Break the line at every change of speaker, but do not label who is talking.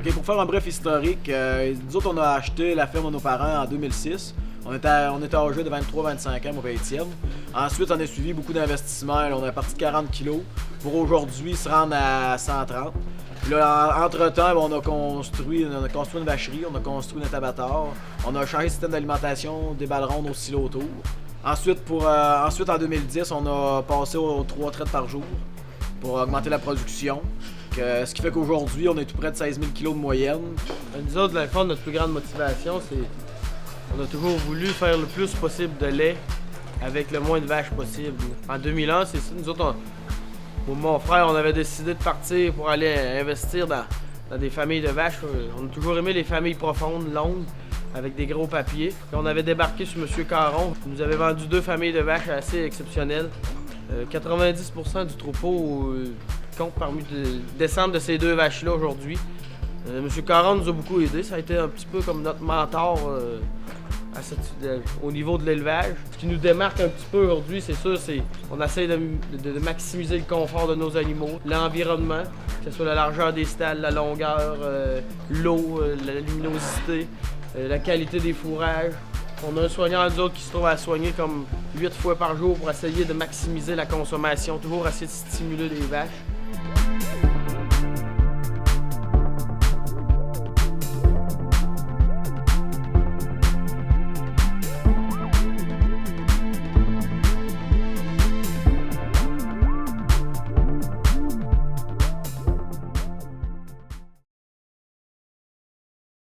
OK, pour faire un bref historique, nous autres, on a acheté la ferme de nos parents en 2006. On était âgés de 23-25 ans, moi et Étienne. Ensuite, on a suivi beaucoup d'investissements. On est parti de 40 kilos pour aujourd'hui se rendre à 130. Puis là, entre-temps, on a construit une vacherie, on a construit un abattoir, on a changé le système d'alimentation des balles rondes au silo autour. Ensuite, en 2010, on a passé aux 3 traites par jour pour augmenter la production. Ce qui fait qu'aujourd'hui, on est tout près de 16 000 kilos de moyenne.
Nous autres, dans le fond, notre plus grande motivation, c'est on a toujours voulu faire le plus possible de lait avec le moins de vaches possible. En 2001, c'est ça. Nous autres, mon frère, on avait décidé de partir pour aller investir dans des familles de vaches. On a toujours aimé les familles profondes, longues, avec des gros papiers. Puis on avait débarqué sur M. Caron. Il nous avait vendu 2 familles de vaches assez exceptionnelles. 90% du troupeau compte parmi les descentes de ces 2 vaches-là aujourd'hui. M. Caron nous a beaucoup aidés. Ça a été un petit peu comme notre mentor au niveau de l'élevage. Ce qui nous démarque un petit peu aujourd'hui, c'est sûr, c'est on essaie de maximiser le confort de nos animaux, l'environnement, que ce soit la largeur des stalles, la longueur, l'eau, la luminosité, la qualité des fourrages. On a un soignant nous autres qui se trouve à soigner comme 8 fois par jour pour essayer de maximiser la consommation, toujours essayer de stimuler les vaches.